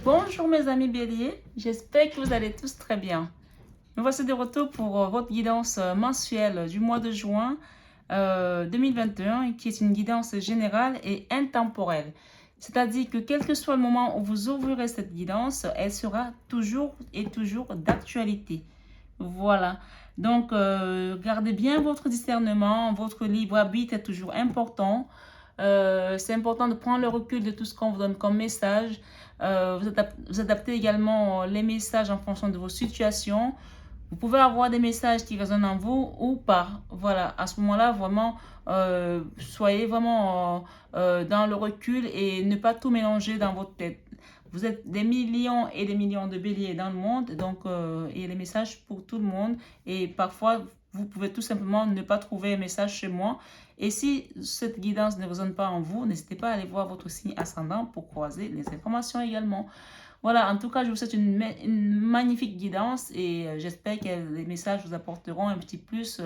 Bonjour mes amis béliers, j'espère que vous allez tous très bien. Nous voici de retour pour votre guidance mensuelle du mois de juin 2021 qui est une guidance générale et intemporelle. C'est-à-dire que quel que soit le moment où vous ouvrirez cette guidance, elle sera toujours et toujours d'actualité. Voilà. Donc, gardez bien votre discernement, votre libre arbitre est toujours important. C'est important de prendre le recul de tout ce qu'on vous donne comme message. Vous adaptez également les messages en fonction de vos situations. Vous pouvez avoir des messages qui résonnent en vous ou pas. Voilà, à ce moment-là, vraiment, soyez vraiment dans le recul et ne pas tout mélanger dans votre tête. Vous êtes des millions et des millions de béliers dans le monde, donc il y a des messages pour tout le monde. Et parfois, vous pouvez tout simplement ne pas trouver un message chez moi. Et si cette guidance ne résonne pas en vous, n'hésitez pas à aller voir votre signe ascendant pour croiser les informations également. Voilà, en tout cas, je vous souhaite une magnifique guidance et j'espère que les messages vous apporteront un petit plus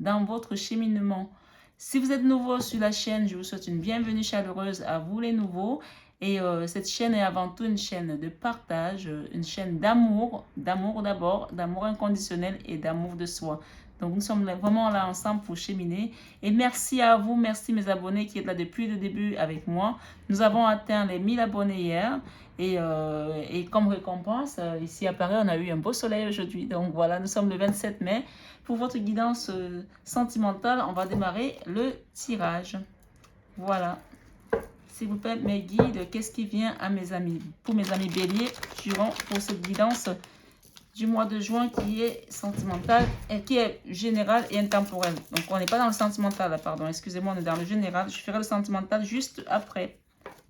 dans votre cheminement. Si vous êtes nouveau sur la chaîne, je vous souhaite une bienvenue chaleureuse à vous les nouveaux. Et cette chaîne est avant tout une chaîne de partage, une chaîne d'amour d'abord, d'amour inconditionnel et d'amour de soi. Donc nous sommes vraiment là ensemble pour cheminer. Et merci à vous, merci mes abonnés qui êtes là depuis le début avec moi. Nous avons atteint les 1000 abonnés hier. Et comme récompense, ici à Paris, on a eu un beau soleil aujourd'hui. Donc voilà, nous sommes le 27 mai. Pour votre guidance sentimentale, on va démarrer le tirage. Voilà. S'il vous plaît, mes guides, qu'est-ce qui vient à mes amis? Pour mes amis béliers, pour cette guidance du mois de juin qui est sentimentale, et qui est générale et intemporelle. Donc on n'est pas dans le sentimental, là, pardon, excusez-moi, on est dans le général. Je ferai le sentimental juste après.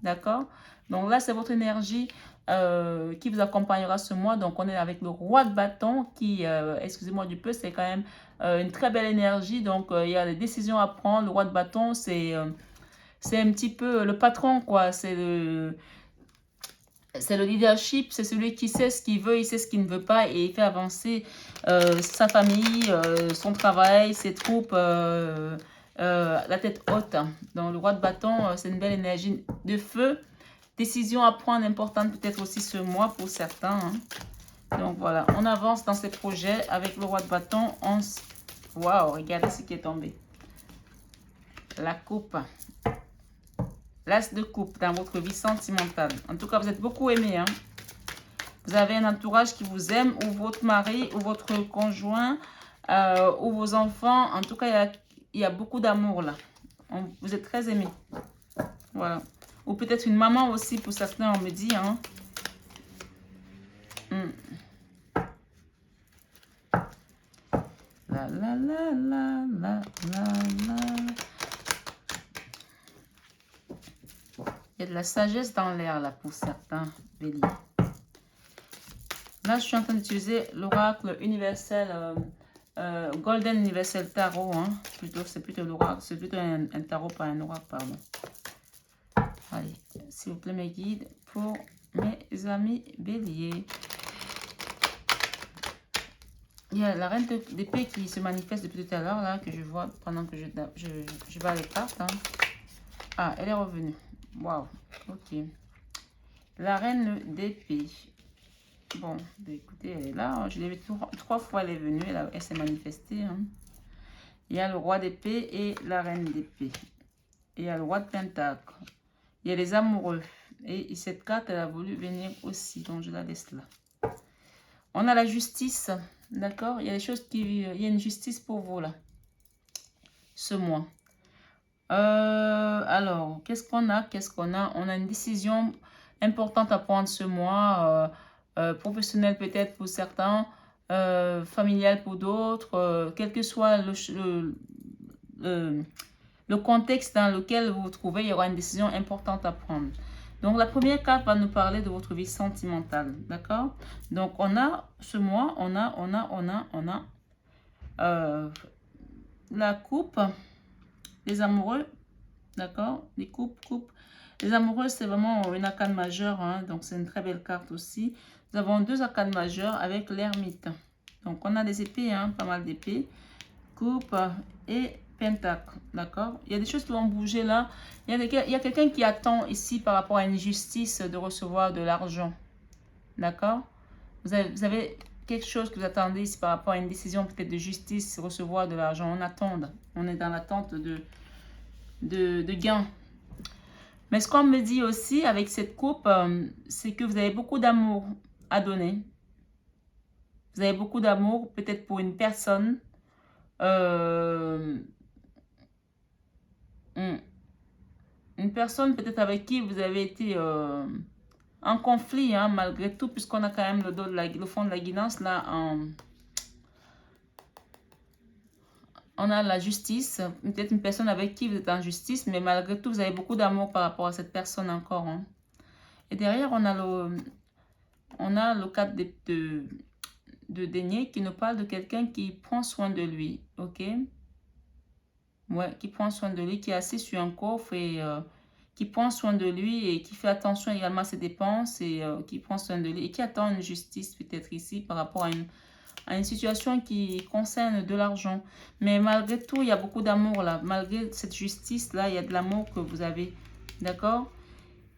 D'accord? Donc là, c'est votre énergie qui vous accompagnera ce mois. Donc on est avec le roi de bâton qui, excusez-moi du peu, c'est quand même une très belle énergie. Donc il y a des décisions à prendre. Le roi de bâton, c'est un petit peu le patron, quoi. C'est le leadership, c'est celui qui sait ce qu'il veut, il sait ce qu'il ne veut pas et il fait avancer sa famille, son travail, ses troupes, la tête haute. Donc le roi de bâton, c'est une belle énergie de feu. Décision à prendre importante peut-être aussi ce mois pour certains. Donc voilà, on avance dans ces projets avec le roi de bâton. Waouh, regardez ce qui est tombé. La coupe. L'as de coupe dans votre vie sentimentale. En tout cas, vous êtes beaucoup aimé. Hein? Vous avez un entourage qui vous aime, ou votre mari, ou votre conjoint, ou vos enfants. En tout cas, il y a beaucoup d'amour là. Vous êtes très aimé. Voilà. Ou peut-être une maman aussi, pour certains, on me dit. Hein? La la la la la la la. Il y a de la sagesse dans l'air là pour certains béliers. Là, je suis en train d'utiliser l'oracle universel, Golden Universal Tarot. Hein. C'est plutôt l'oracle, c'est plutôt un tarot, pas un oracle, pardon. Allez, s'il vous plaît, mes guides, pour mes amis béliers. Il y a la reine d'épée qui se manifeste depuis tout à l'heure, là, que je vois pendant que je vais à les cartes. Hein. Ah, elle est revenue. Waouh, ok. La reine d'épée. Bon, écoutez, elle est là. Je l'ai vu trois fois, elle est venue. Elle s'est manifestée. Hein. Il y a le roi d'épée et la reine d'épée. Il y a le roi de pentacle. Il y a les amoureux. Et cette carte, elle a voulu venir aussi. Donc, je la laisse là. On a la justice. D'accord? Il y a des choses qui... Il y a une justice pour vous, là. Ce mois. Alors, qu'est-ce qu'on a? On a une décision importante à prendre ce mois. Professionnelle peut-être pour certains. Familiale pour d'autres. Quel que soit le contexte dans lequel vous vous trouvez, il y aura une décision importante à prendre. Donc, la première carte va nous parler de votre vie sentimentale. D'accord? Donc, on a ce mois, on a la coupe, les amoureux. D'accord? Les coupes. Les amoureux, c'est vraiment une arcane majeure. Hein, donc, c'est une très belle carte aussi. Nous avons deux arcanes majeures avec l'ermite. Donc, on a des épées, hein, pas mal d'épées. Coupe et pentacle, d'accord? Il y a des choses qui vont bouger là. Il y a quelqu'un qui attend ici par rapport à une justice de recevoir de l'argent, D'accord? Vous avez quelque chose que vous attendez ici par rapport à une décision peut-être de justice, recevoir de l'argent. On attend. On est dans l'attente de gains. Mais ce qu'on me dit aussi avec cette coupe, c'est que vous avez beaucoup d'amour à donner. Vous avez beaucoup d'amour peut-être pour une personne. Une personne peut-être avec qui vous avez été en conflit, hein, malgré tout, puisqu'on a quand même le fond de la guidance là. On a la justice, peut-être une personne avec qui vous êtes en justice, mais malgré tout, vous avez beaucoup d'amour par rapport à cette personne encore. Hein. Et derrière, on a le cadre de denier qui nous parle de quelqu'un qui prend soin de lui, ok? Ouais, qui prend soin de lui, qui est assis sur un coffre et qui prend soin de lui et qui fait attention également à ses dépenses et qui prend soin de lui et qui attend une justice peut-être ici par rapport à une situation qui concerne de l'argent. Mais malgré tout, il y a beaucoup d'amour là. Malgré cette justice-là, il y a de l'amour que vous avez. D'accord?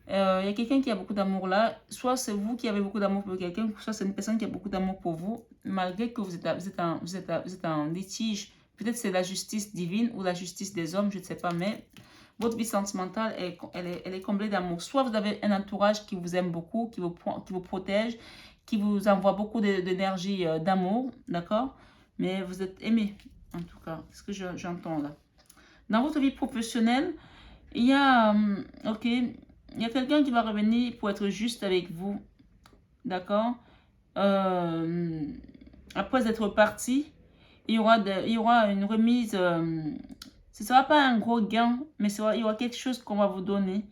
Il y a quelqu'un qui a beaucoup d'amour là. Soit c'est vous qui avez beaucoup d'amour pour quelqu'un, soit c'est une personne qui a beaucoup d'amour pour vous. Malgré que vous êtes en litige. Peut-être c'est la justice divine ou la justice des hommes, je ne sais pas. Mais votre vie sentimentale, elle est comblée d'amour. Soit vous avez un entourage qui vous aime beaucoup, qui vous protège, qui vous envoie beaucoup d'énergie, d'amour, d'accord? Mais vous êtes aimé, en tout cas. C'est ce que j'entends là. Dans votre vie professionnelle, il y a, ok, il y a quelqu'un qui va revenir pour être juste avec vous, d'accord? Après être parti, il y aura une remise. Ce ne sera pas un gros gain, mais il y aura quelque chose qu'on va vous donner.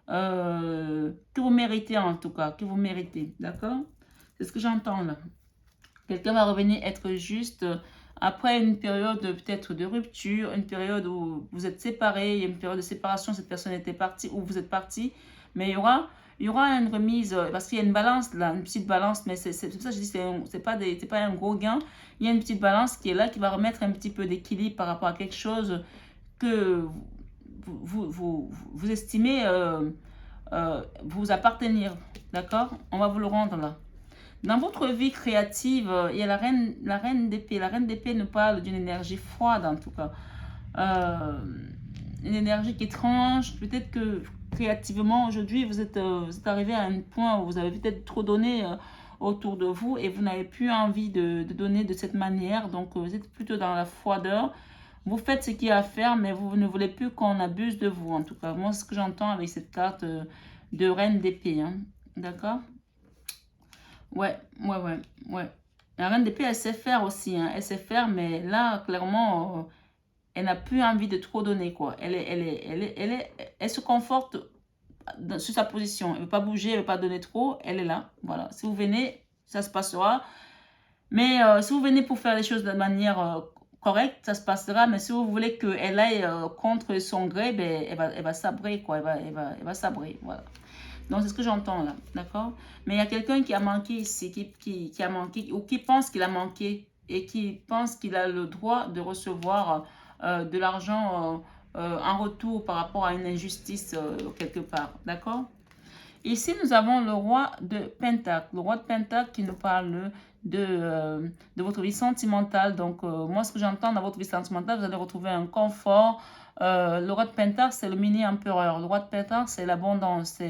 Que vous méritez en tout cas, que vous méritez, d'accord? C'est ce que j'entends là. Quelqu'un va revenir être juste après une période peut-être de rupture, une période où vous êtes séparés, il y a une période de séparation, cette personne était partie ou vous êtes parti, mais il y aura une remise, parce qu'il y a une balance là, une petite balance, mais c'est pour ça que je dis c'est pas un gros gain, il y a une petite balance qui est là, qui va remettre un petit peu d'équilibre par rapport à quelque chose que vous estimez vous appartenir, d'accord? On va vous le rendre là. Dans votre vie créative, il y a la reine d'épée. La reine d'épée nous parle d'une énergie froide en tout cas. Une énergie qui est étrange. Peut-être que créativement aujourd'hui, vous êtes arrivé à un point où vous avez peut-être trop donné autour de vous et vous n'avez plus envie de donner de cette manière. Donc vous êtes plutôt dans la froideur. Vous faites ce qu'il y a à faire, mais vous ne voulez plus qu'on abuse de vous. En tout cas, moi, c'est ce que j'entends avec cette carte de reine d'épée. Hein. D'accord? Ouais. La reine d'épée, elle sait faire aussi, hein. Elle sait faire, mais là, clairement, elle n'a plus envie de trop donner, quoi. Elle se conforte sur sa position. Elle ne veut pas bouger, elle ne veut pas donner trop. Elle est là, voilà. Si vous venez, ça se passera. Mais si vous venez pour faire les choses de manière correcte, ça se passera. Mais si vous voulez qu'elle aille contre son gré, ben, elle va sabrer, quoi. Elle va sabrer, voilà. Donc, c'est ce que j'entends là, d'accord? Mais il y a quelqu'un qui a manqué ici, qui a manqué, ou qui pense qu'il a manqué, et qui pense qu'il a le droit de recevoir de l'argent en retour par rapport à une injustice quelque part, d'accord? Ici, nous avons le roi de Pentacle. Le roi de Pentacle qui nous parle de votre vie sentimentale. Donc, moi, ce que j'entends dans votre vie sentimentale, vous allez retrouver un confort. Le roi de Pentacle, c'est le mini-empereur. Le roi de Pentacle, c'est l'abondance,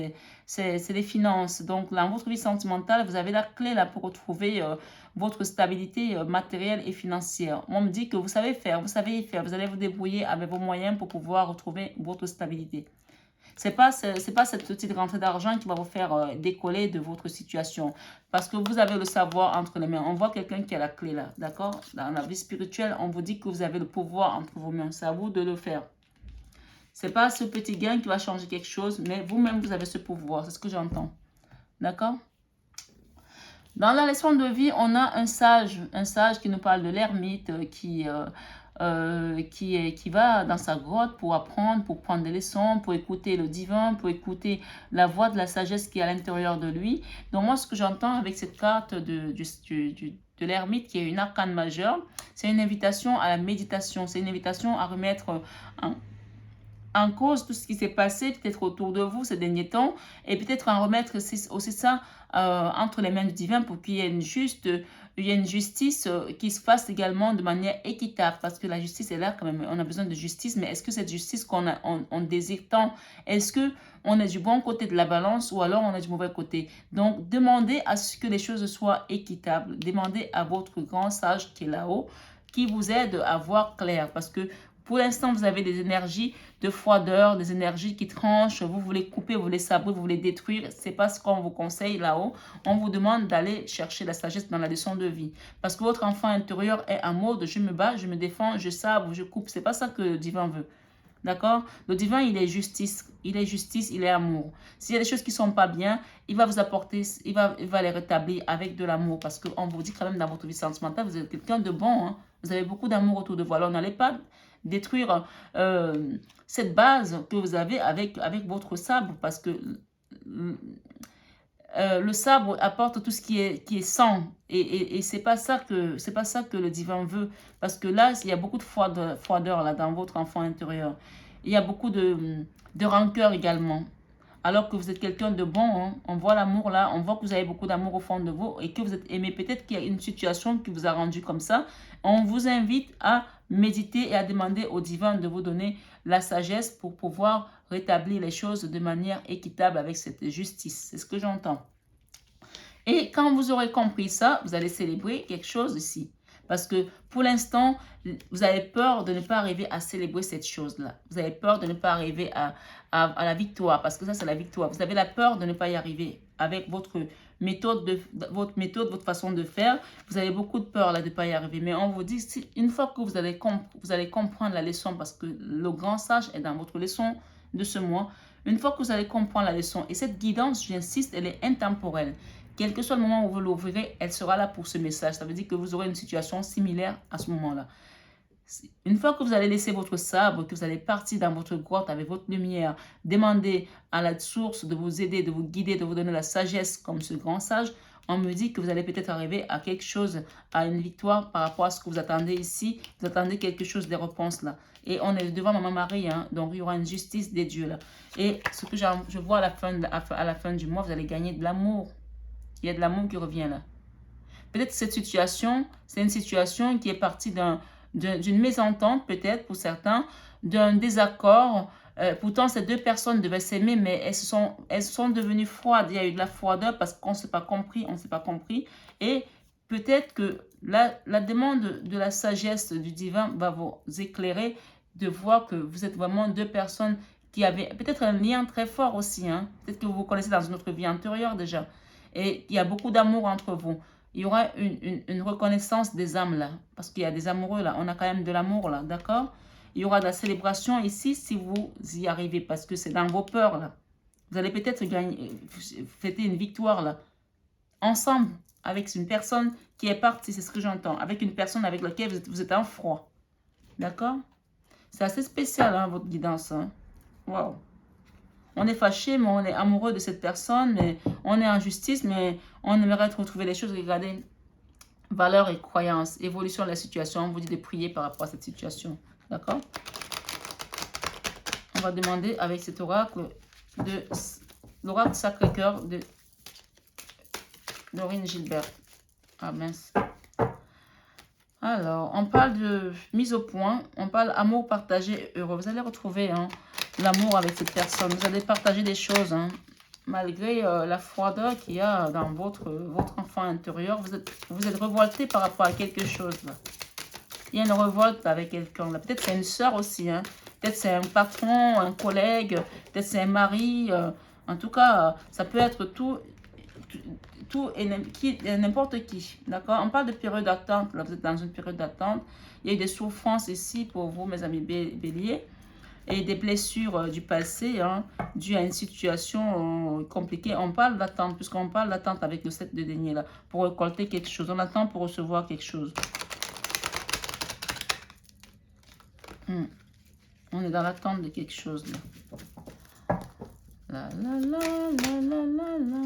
c'est les finances. Donc, dans votre vie sentimentale, vous avez la clé là pour retrouver votre stabilité matérielle et financière. On me dit que vous savez faire, vous savez y faire. Vous allez vous débrouiller avec vos moyens pour pouvoir retrouver votre stabilité. C'est pas cette petite rentrée d'argent qui va vous faire décoller de votre situation. Parce que vous avez le savoir entre les mains. On voit quelqu'un qui a la clé là, d'accord? Dans la vie spirituelle, on vous dit que vous avez le pouvoir entre vos mains. C'est à vous de le faire. C'est pas ce petit gain qui va changer quelque chose, mais vous-même, vous avez ce pouvoir. C'est ce que j'entends. D'accord? Dans la leçon de vie, on a un sage qui nous parle de l'ermite, qui va dans sa grotte pour apprendre, pour prendre des leçons, pour écouter le divin, pour écouter la voix de la sagesse qui est à l'intérieur de lui. Donc moi, ce que j'entends avec cette carte de l'ermite, qui est une arcane majeure, c'est une invitation à la méditation, c'est une invitation à remettre en cause tout ce qui s'est passé peut-être autour de vous ces derniers temps et peut-être en remettre aussi ça entre les mains du divin pour qu'il y ait une justice qui se fasse également de manière équitable parce que la justice est là quand même. On a besoin de justice, mais est-ce que cette justice on désire tant, est-ce que on est du bon côté de la balance ou alors on est du mauvais côté? Donc, demandez à ce que les choses soient équitables. Demandez à votre grand sage qui est là-haut qui vous aide à voir clair parce que pour l'instant, vous avez des énergies de froideur, des énergies qui tranchent. Vous voulez couper, vous voulez sabrer, vous voulez détruire. Ce n'est pas ce qu'on vous conseille là-haut. On vous demande d'aller chercher la sagesse dans la leçon de vie. Parce que votre enfant intérieur est en mode je me bats, je me défends, je sabre, je coupe. Ce n'est pas ça que le divin veut. D'accord? Le divin, il est justice. Il est justice, il est amour. S'il y a des choses qui ne sont pas bien, il va vous apporter, il va les rétablir avec de l'amour. Parce qu'on vous dit quand même dans votre vie sentimentale, vous êtes quelqu'un de bon. Hein? Vous avez beaucoup d'amour autour de vous. Alors, n'allez pas détruire cette base que vous avez avec votre sabre. Parce que le sabre apporte tout ce qui est sang. Et c'est pas ça que le divin veut. Parce que là, il y a beaucoup de froideur là, dans votre enfant intérieur. Il y a beaucoup de rancœur également. Alors que vous êtes quelqu'un de bon, hein. On voit l'amour là, on voit que vous avez beaucoup d'amour au fond de vous et que vous êtes aimé. Peut-être qu'il y a une situation qui vous a rendu comme ça. On vous invite à méditer et à demander au divin de vous donner la sagesse pour pouvoir rétablir les choses de manière équitable avec cette justice. C'est ce que j'entends. Et quand vous aurez compris ça, vous allez célébrer quelque chose ici. Parce que pour l'instant, vous avez peur de ne pas arriver à célébrer cette chose-là. Vous avez peur de ne pas arriver à la victoire. Parce que ça, c'est la victoire. Vous avez la peur de ne pas y arriver avec votre méthode, votre façon de faire. Vous avez beaucoup de peur là de ne pas y arriver. Mais on vous dit, une fois que vous allez comprendre la leçon, parce que le grand sage est dans votre leçon de ce mois, une fois que vous allez comprendre la leçon, et cette guidance, j'insiste, elle est intemporelle. Quel que soit le moment où vous l'ouvrirez, elle sera là pour ce message. Ça veut dire que vous aurez une situation similaire à ce moment-là. Une fois que vous allez laisser votre sabre, que vous allez partir dans votre grotte avec votre lumière, demander à la source de vous aider, de vous guider, de vous donner la sagesse comme ce grand sage, on me dit que vous allez peut-être arriver à quelque chose, à une victoire par rapport à ce que vous attendez ici. Vous attendez quelque chose des réponses là. Et on est devant Maman Marie, hein, donc il y aura une justice des dieux là. Et ce que je vois à la fin du mois, vous allez gagner de l'amour. Il y a de l'amour qui revient là. Peut-être que cette situation, c'est une situation qui est partie d'une mésentente, peut-être pour certains, d'un désaccord. Pourtant, ces deux personnes devaient s'aimer, mais elles sont devenues froides. Il y a eu de la froideur parce qu'on ne s'est pas compris, on ne s'est pas compris. Et peut-être que la demande de la sagesse du divin va vous éclairer de voir que vous êtes vraiment deux personnes qui avaient peut-être un lien très fort aussi. Hein. Peut-être que vous vous connaissez dans une autre vie antérieure déjà. Et il y a beaucoup d'amour entre vous. Il y aura une reconnaissance des âmes là. Parce qu'il y a des amoureux là. On a quand même de l'amour là. D'accord? Il y aura de la célébration ici si vous y arrivez. Parce que c'est dans vos peurs là. Vous allez peut-être fêter une victoire là. Ensemble. Avec une personne qui est partie. C'est ce que j'entends. Avec une personne avec laquelle vous êtes en froid. D'accord? C'est assez spécial hein, votre guidance. Hein? Waouh! On est fâché, mais on est amoureux de cette personne, mais on est en justice, mais on aimerait retrouver les choses. Regardez, valeurs et croyances, évolution de la situation. On vous dit de prier par rapport à cette situation. D'accord? On va demander avec cet oracle l'oracle Sacré-Cœur de Dorine Gilbert. Ah mince. Alors, on parle de mise au point, on parle amour partagé heureux. Vous allez retrouver hein, l'amour avec cette personne. Vous allez partager des choses, hein, malgré la froideur qu'il y a dans votre enfant intérieur. Vous êtes révolté par rapport à quelque chose. Là. Il y a une révolte avec quelqu'un. Peut-être c'est une soeur aussi. Hein. Peut-être c'est un patron, un collègue. Peut-être c'est un mari. En tout cas, ça peut être tout et n'importe qui. D'accord? On parle de période d'attente. Là, vous êtes dans une période d'attente. Il y a eu des souffrances ici pour vous, mes amis béliers. Et des blessures du passé, hein, dues à une situation compliquée. On parle d'attente, puisqu'on parle d'attente avec le 7 de denier, là, pour récolter quelque chose. On attend pour recevoir quelque chose. On est dans l'attente de quelque chose, là. La la la la la la la.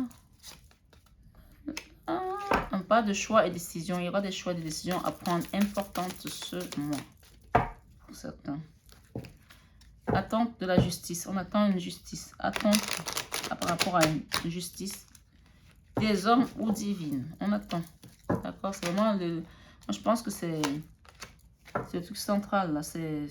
On parle de choix et décisions. Il y aura des choix et des décisions à prendre importantes ce mois. Pour certains. Attente de la justice. On attend une justice. Attente par rapport à une justice des hommes ou divine. On attend. D'accord? C'est vraiment le... Moi, je pense que c'est le truc central, là. C'est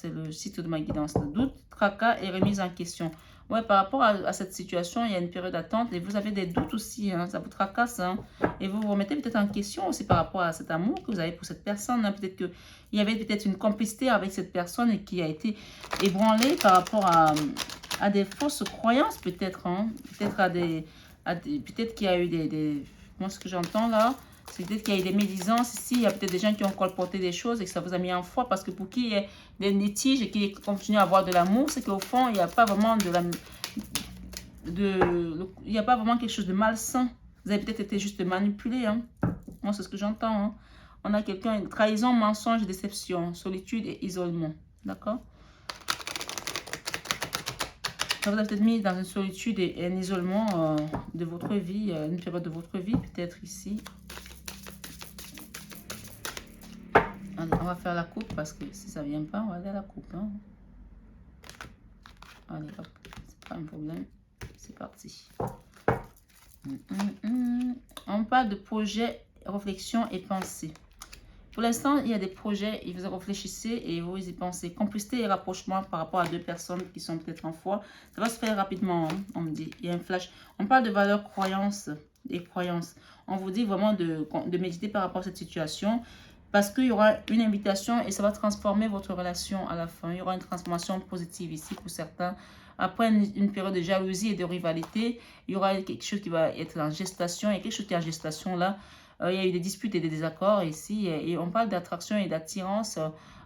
le site de ma guidance. Doute, tracas et remise en question. Ouais, par rapport à cette situation, il y a une période d'attente et vous avez des doutes aussi, hein, ça vous tracasse, hein, et vous vous remettez peut-être en question aussi par rapport à cet amour que vous avez pour cette personne, hein. Peut-être qu'il y avait peut-être une complicité avec cette personne et qui a été ébranlée par rapport à des fausses croyances, peut-être, hein, peut-être peut-être qu'il y a eu moi ce que j'entends là, c'est peut-être qu'il y a eu des médisances ici, il y a peut-être des gens qui ont colporté des choses et que ça vous a mis en foi, parce que pour qui il y ait des litiges et qui continuent à avoir de l'amour, c'est qu'au fond, il n'y a pas vraiment il n'y a pas vraiment quelque chose de malsain. Vous avez peut-être été juste manipulé, hein. Moi, c'est ce que j'entends, hein. On a quelqu'un, trahison, mensonge, déception, solitude et isolement. D'accord? Ça vous a peut-être mis dans une solitude et un isolement de votre vie, une période de votre vie, peut-être ici. Allez, on va faire la coupe parce que si ça ne vient pas, on va aller à la coupe, hein. Allez, hop, c'est pas un problème. C'est parti. On parle de projet, réflexion et pensée. Pour l'instant, il y a des projets, et vous réfléchissez et vous y pensez. Complicité et rapprochement par rapport à deux personnes qui sont peut-être en foi. Ça va se faire rapidement, hein, on me dit. Il y a un flash. On parle de valeurs, croyances et croyances. On vous dit vraiment de méditer par rapport à cette situation. Parce qu'il y aura une invitation et ça va transformer votre relation à la fin. Il y aura une transformation positive ici pour certains. Après une période de jalousie et de rivalité, il y aura quelque chose qui va être en gestation. Il y a quelque chose qui est en gestation là. Il y a eu des disputes et des désaccords ici. Et on parle d'attraction et d'attirance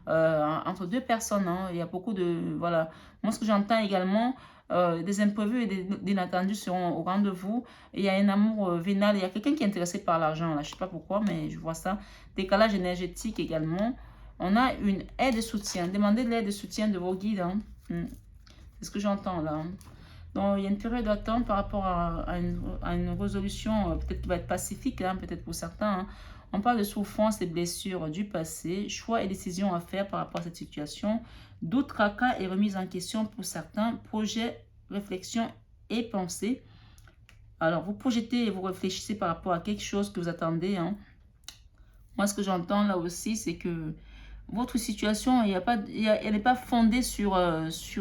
entre deux personnes, hein. Il y a beaucoup de... Voilà. Moi, ce que j'entends également, des imprévus et des inattendus seront au rendez-vous. Il y a un amour vénal. Il y a quelqu'un qui est intéressé par l'argent, là. Je ne sais pas pourquoi, mais je vois ça. Décalage énergétique également. On a une aide de soutien. Demandez de l'aide de soutien de vos guides, hein. C'est ce que j'entends là, hein. Donc, il y a une période d'attente par rapport à une résolution, peut-être qui va être pacifique, hein, peut-être pour certains, hein. On parle de souffrance et blessures du passé, choix et décisions à faire par rapport à cette situation, doute, tracas et remise en question pour certains, projet, réflexion et pensée. Alors, vous projetez et vous réfléchissez par rapport à quelque chose que vous attendez, hein. Moi, ce que j'entends là aussi, c'est que votre situation, elle n'est pas fondée sur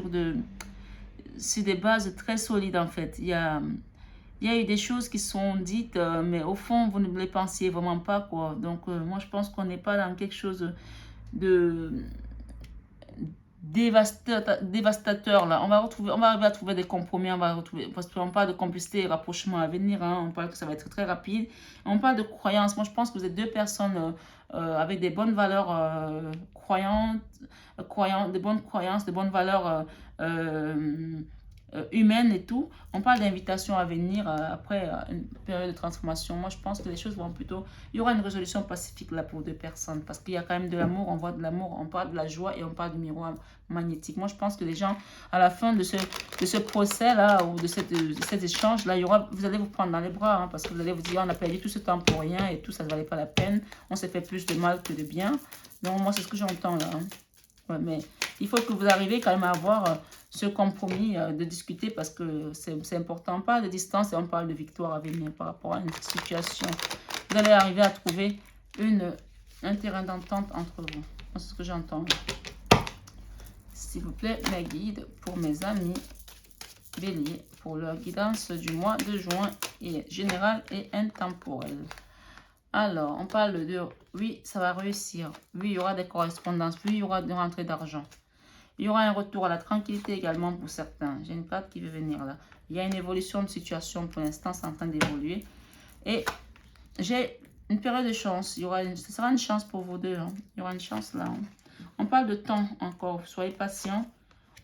des bases très solides en fait. Il y a eu des choses qui sont dites, mais au fond, vous ne les pensiez vraiment pas, quoi. Donc, moi, je pense qu'on n'est pas dans quelque chose de dévastateur, là. On va arriver à trouver des compromis, parce qu'on parle de complicité et rapprochement à venir, hein. On parle que ça va être très rapide. On parle de croyances. Moi, je pense que vous êtes deux personnes avec des bonnes valeurs des bonnes croyances, des bonnes valeurs humaine et tout. On parle d'invitation à venir après une période de transformation. Moi, je pense que les choses vont plutôt... Il y aura une résolution pacifique là pour deux personnes parce qu'il y a quand même de l'amour, on voit de l'amour, on parle de la joie et on parle du miroir magnétique. Moi, je pense que les gens, à la fin de ce procès-là ou de cet échange-là, vous allez vous prendre dans les bras, hein, parce que vous allez vous dire, on a perdu tout ce temps pour rien et tout, ça ne valait pas la peine. On s'est fait plus de mal que de bien. Donc, moi, c'est ce que j'entends là, hein. Ouais, mais il faut que vous arriviez quand même à avoir ce compromis de discuter parce que c'est important. On parle de distance et on parle de victoire à venir par rapport à une situation. Vous allez arriver à trouver un terrain d'entente entre vous. C'est ce que j'entends. S'il vous plaît, mes guides pour mes amis béliers pour leur guidance du mois de juin et général et intemporel. Alors, on parle de oui, ça va réussir. Oui, il y aura des correspondances. Oui, il y aura des rentrées d'argent. Il y aura un retour à la tranquillité également pour certains. J'ai une carte qui veut venir là. Il y a une évolution de situation pour l'instant, c'est en train d'évoluer. Et j'ai une période de chance. Ce sera une chance pour vous deux, hein. Il y aura une chance là, hein. On parle de temps encore. Soyez patient.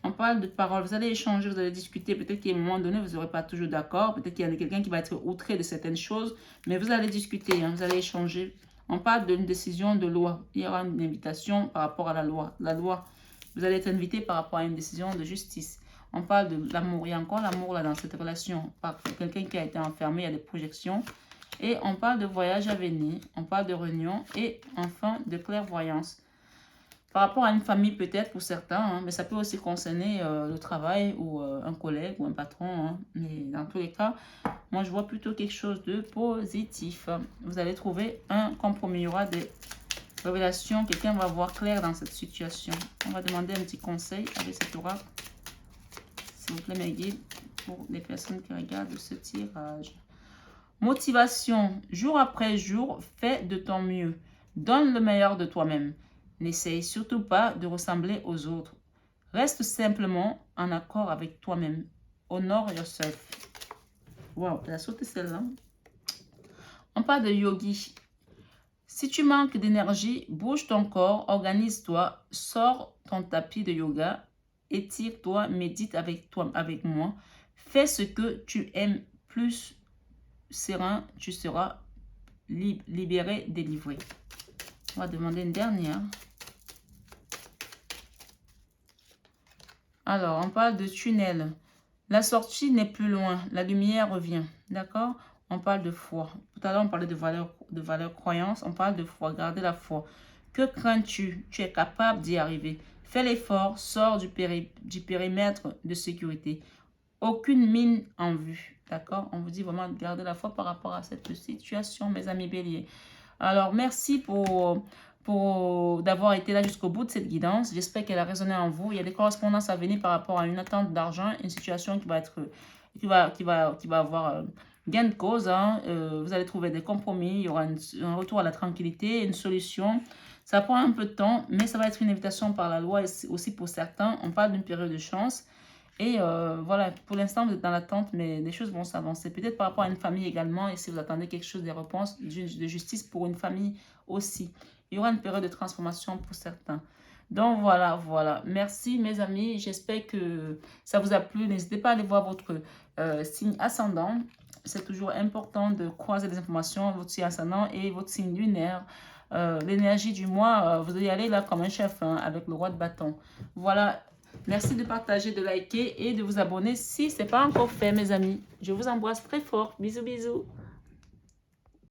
On parle de paroles. Vous allez échanger, vous allez discuter. Peut-être qu'à un moment donné, vous n'aurez pas toujours d'accord. Peut-être qu'il y a quelqu'un qui va être outré de certaines choses. Mais vous allez discuter, hein, vous allez échanger. On parle d'une décision de loi. Il y aura une invitation par rapport à la loi. La loi, vous allez être invité par rapport à une décision de justice. On parle de l'amour. Il y a encore l'amour là dans cette relation. Par quelqu'un qui a été enfermé, il y a des projections. Et on parle de voyage à venir. On parle de réunion. Et enfin, de clairvoyance. Par rapport à une famille peut-être pour certains, hein, mais ça peut aussi concerner le travail ou un collègue ou un patron. Hein, mais dans tous les cas, moi je vois plutôt quelque chose de positif. Vous allez trouver un compromis. Il y aura des révélations. Quelqu'un va voir clair dans cette situation. On va demander un petit conseil avec cet oracle. S'il vous plaît, mes guides, pour les personnes qui regardent ce tirage. Motivation, jour après jour, fais de ton mieux. Donne le meilleur de toi-même. N'essaye surtout pas de ressembler aux autres. Reste simplement en accord avec toi-même. Honor yourself. Wow, elle a sauté celle-là. On parle de yogi. Si tu manques d'énergie, bouge ton corps, organise-toi, sors ton tapis de yoga, étire-toi, médite avec toi, avec moi. Fais ce que tu aimes, plus serein tu seras, libéré, délivré. On va demander une dernière. Alors, on parle de tunnel. La sortie n'est plus loin. La lumière revient. D'accord? On parle de foi. Tout à l'heure, on parlait de valeur croyance. On parle de foi. Gardez la foi. Que crains-tu? Tu es capable d'y arriver. Fais l'effort. Sors du périmètre de sécurité. Aucune mine en vue. D'accord? On vous dit vraiment de garder la foi par rapport à cette situation, mes amis béliers. Alors, merci pour d'avoir été là jusqu'au bout de cette guidance. J'espère qu'elle a résonné en vous. Il y a des correspondances à venir par rapport à une attente d'argent, une situation qui va être, qui va avoir gain de cause. Hein. Vous allez trouver des compromis. Il y aura un retour à la tranquillité, une solution. Ça prend un peu de temps, mais ça va être une invitation par la loi aussi pour certains. On parle d'une période de chance. Et voilà, pour l'instant, vous êtes dans l'attente, mais les choses vont s'avancer. Peut-être par rapport à une famille également, et si vous attendez quelque chose, des réponses de justice pour une famille aussi. Il y aura une période de transformation pour certains. Donc voilà, voilà. Merci mes amis, j'espère que ça vous a plu. N'hésitez pas à aller voir votre signe ascendant. C'est toujours important de croiser les informations, votre signe ascendant et votre signe lunaire. L'énergie du mois, vous allez aller là comme un chef hein, avec le roi de bâton. Voilà. Merci de partager, de liker et de vous abonner si ce n'est pas encore fait, mes amis. Je vous embrasse très fort. Bisous, bisous.